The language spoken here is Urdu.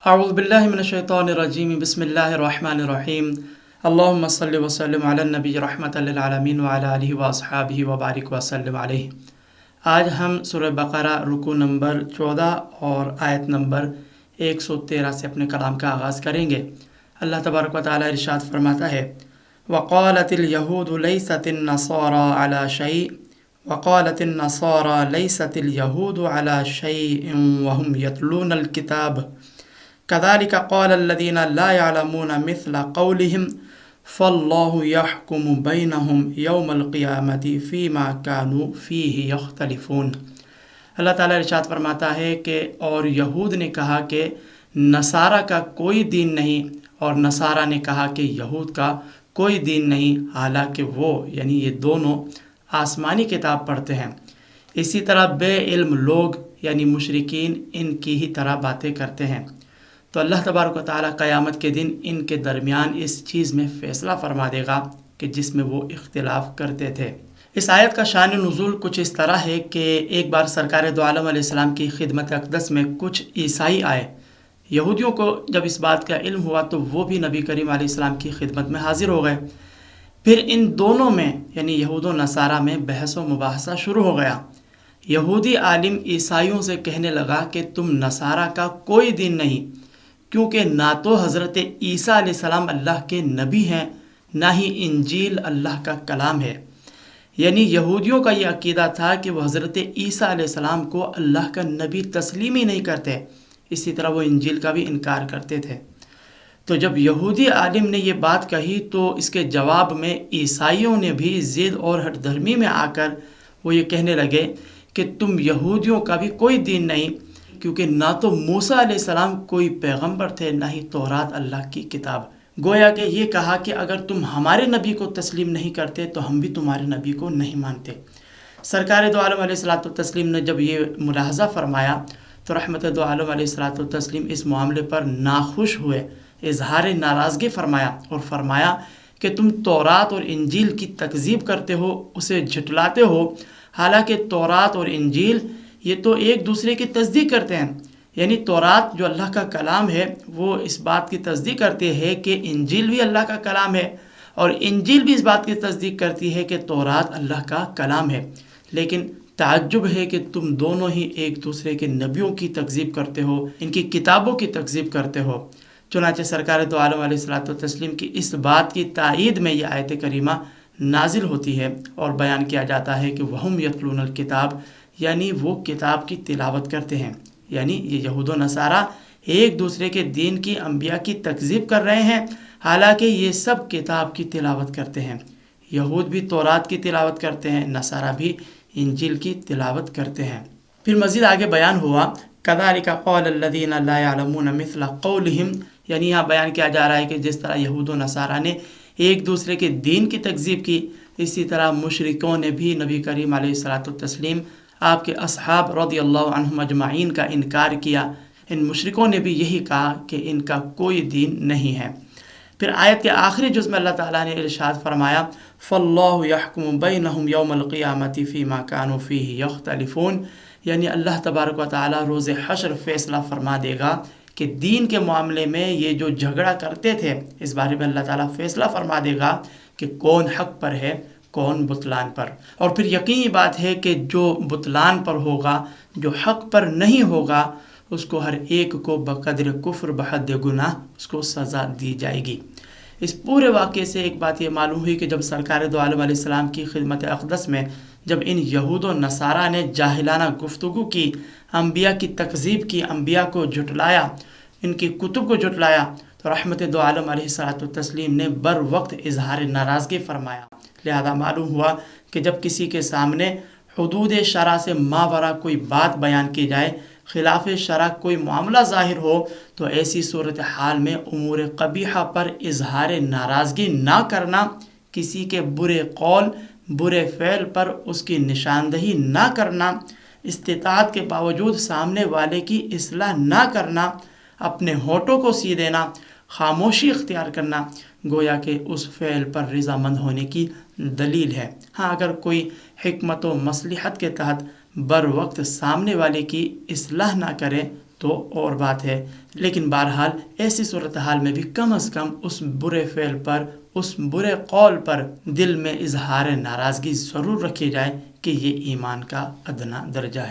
اعوذ باللہ من الشیطان الرجیم بسم اللہ الرحمن الرحیم اللہم صلی وسلم علی النبی رحمۃ للعالمین وعلی آلہ واصحابہ وبارک وسلم علیہ۔ آج ہم سورہ بقرہ رکوع نمبر 14 اور آیت نمبر 113 سے اپنے کلام کا آغاز کریں گے۔ اللہ تبارک و تعالی ارشاد فرماتا ہے وقالت اليہود لیست النصارى علی شیء وقالت النصارى لیست اليہود علی شیء وهم یتلون الکتاب كذلك قال الذين لا يعلمون مثل قولهم فالله يحكم بينهم يوم القيامة فيما كانوا فيه يختلفون۔ اللہ تعالیٰ ارشاد فرماتا ہے کہ اور یہود نے کہا کہ نصارہ کا کوئی دین نہیں، اور نصارہ نے کہا کہ یہود کا کوئی دین نہیں، حالانکہ وہ یعنی یہ دونوں آسمانی کتاب پڑھتے ہیں۔ اسی طرح بے علم لوگ یعنی مشرکین ان کی ہی طرح باتیں کرتے ہیں۔ تو اللہ تبارک و تعالیٰ قیامت کے دن ان کے درمیان اس چیز میں فیصلہ فرما دے گا کہ جس میں وہ اختلاف کرتے تھے۔ اس آیت کا شان نزول کچھ اس طرح ہے کہ ایک بار سرکار دو عالم علیہ السلام کی خدمت اقدس میں کچھ عیسائی آئے۔ یہودیوں کو جب اس بات کا علم ہوا تو وہ بھی نبی کریم علیہ السلام کی خدمت میں حاضر ہو گئے۔ پھر ان دونوں میں یعنی یہود و نصارہ میں بحث و مباحثہ شروع ہو گیا۔ یہودی عالم عیسائیوں سے کہنے لگا کہ تم نصارہ کا کوئی دین نہیں، کیونکہ نہ تو حضرت عیسیٰ علیہ السلام اللہ کے نبی ہیں، نہ ہی انجیل اللہ کا کلام ہے۔ یعنی یہودیوں کا یہ عقیدہ تھا کہ وہ حضرت عیسیٰ علیہ السلام کو اللہ کا نبی تسلیم ہی نہیں کرتے، اسی طرح وہ انجیل کا بھی انکار کرتے تھے۔ تو جب یہودی عالم نے یہ بات کہی تو اس کے جواب میں عیسائیوں نے بھی ضد اور ہٹ دھرمی میں آ کر وہ یہ کہنے لگے کہ تم یہودیوں کا بھی کوئی دین نہیں، کیونکہ نہ تو موسیٰ علیہ السلام کوئی پیغمبر تھے، نہ ہی تورات اللہ کی کتاب۔ گویا کہ یہ کہا کہ اگر تم ہمارے نبی کو تسلیم نہیں کرتے تو ہم بھی تمہارے نبی کو نہیں مانتے۔ سرکار دو عالم علیہ الصلوۃ والتسلیم نے جب یہ ملاحظہ فرمایا تو رحمت دو عالم علیہ الصلوۃ والتسلیم اس معاملے پر ناخوش ہوئے، اظہار ناراضگی فرمایا اور فرمایا کہ تم تورات اور انجیل کی تکذیب کرتے ہو، اسے جھٹلاتے ہو، حالانکہ تورات اور انجیل یہ تو ایک دوسرے کی تصدیق کرتے ہیں۔ یعنی تورات جو اللہ کا کلام ہے وہ اس بات کی تصدیق کرتی ہے کہ انجیل بھی اللہ کا کلام ہے، اور انجیل بھی اس بات کی تصدیق کرتی ہے کہ تورات اللہ کا کلام ہے۔ لیکن تعجب ہے کہ تم دونوں ہی ایک دوسرے کے نبیوں کی تکذیب کرتے ہو، ان کی کتابوں کی تکذیب کرتے ہو۔ چنانچہ سرکار دو عالم علیہ الصلوۃ والتسلیم کی اس بات کی تائید میں یہ آیت کریمہ نازل ہوتی ہے اور بیان کیا جاتا ہے کہ وہم یتلون الکتاب، یعنی وہ کتاب کی تلاوت کرتے ہیں۔ یعنی یہ یہود و نصارہ ایک دوسرے کے دین کی انبیاء کی تکذیب کر رہے ہیں، حالانکہ یہ سب کتاب کی تلاوت کرتے ہیں۔ یہود بھی تورات کی تلاوت کرتے ہیں، نصارہ بھی انجیل کی تلاوت کرتے ہیں۔ پھر مزید آگے بیان ہوا کذالک قال الذین لا یعلمون مثل قولہم، یعنی یہاں بیان کیا جا رہا ہے کہ جس طرح یہود و نصارہ نے ایک دوسرے کے دین کی تکذیب کی، اسی طرح مشرکوں نے بھی نبی کریم علیہ الصلوۃ والتسلیم آپ کے اصحاب رضی اللہ عنہم اجمعین کا انکار کیا۔ ان مشرکوں نے بھی یہی کہا کہ ان کا کوئی دین نہیں ہے۔ پھر آیت کے آخری جز میں اللہ تعالیٰ نے ارشاد فرمایا فاللہ یحکم بینہم یوم القیامۃ فیما کانوا فیہ یختلفون، یعنی اللہ تبارک و تعالیٰ روز حشر فیصلہ فرما دے گا کہ دین کے معاملے میں یہ جو جھگڑا کرتے تھے اس بارے میں اللہ تعالیٰ فیصلہ فرما دے گا کہ کون حق پر ہے، کون بطلان پر۔ اور پھر یقینی بات ہے کہ جو بطلان پر ہوگا، جو حق پر نہیں ہوگا، اس کو ہر ایک کو بقدر کفر بحد گناہ اس کو سزا دی جائے گی۔ اس پورے واقعے سے ایک بات یہ معلوم ہوئی کہ جب سرکار دو عالم علیہ السلام کی خدمت اقدس میں جب ان یہود و نصارہ نے جاہلانہ گفتگو کی، انبیاء کی تکذیب کی، انبیاء کو جھٹلایا، ان کی کتب کو جھٹلایا، تو رحمت دو عالم علیہ الصلوۃ والتسلیم نے بر وقت اظہار ناراضگی فرمایا۔ لہذا معلوم ہوا کہ جب کسی کے سامنے حدود شرع سے ماوراء کوئی بات بیان کی جائے، خلاف شرع کوئی معاملہ ظاہر ہو، تو ایسی صورتحال میں امور قبیحہ پر اظہار ناراضگی نہ کرنا، کسی کے برے قول، برے فعل پر اس کی نشاندہی نہ کرنا، استطاعت کے باوجود سامنے والے کی اصلاح نہ کرنا، اپنے ہونٹوں کو سی دینا، خاموشی اختیار کرنا، گویا کہ اس فعل پر رضامند ہونے کی دلیل ہے۔ ہاں اگر کوئی حکمت و مصلحت کے تحت بر وقت سامنے والے کی اصلاح نہ کرے تو اور بات ہے، لیکن بہرحال ایسی صورتحال میں بھی کم از کم اس برے فعل پر، اس برے قول پر دل میں اظہار ناراضگی ضرور رکھی جائے کہ یہ ایمان کا ادنا درجہ ہے۔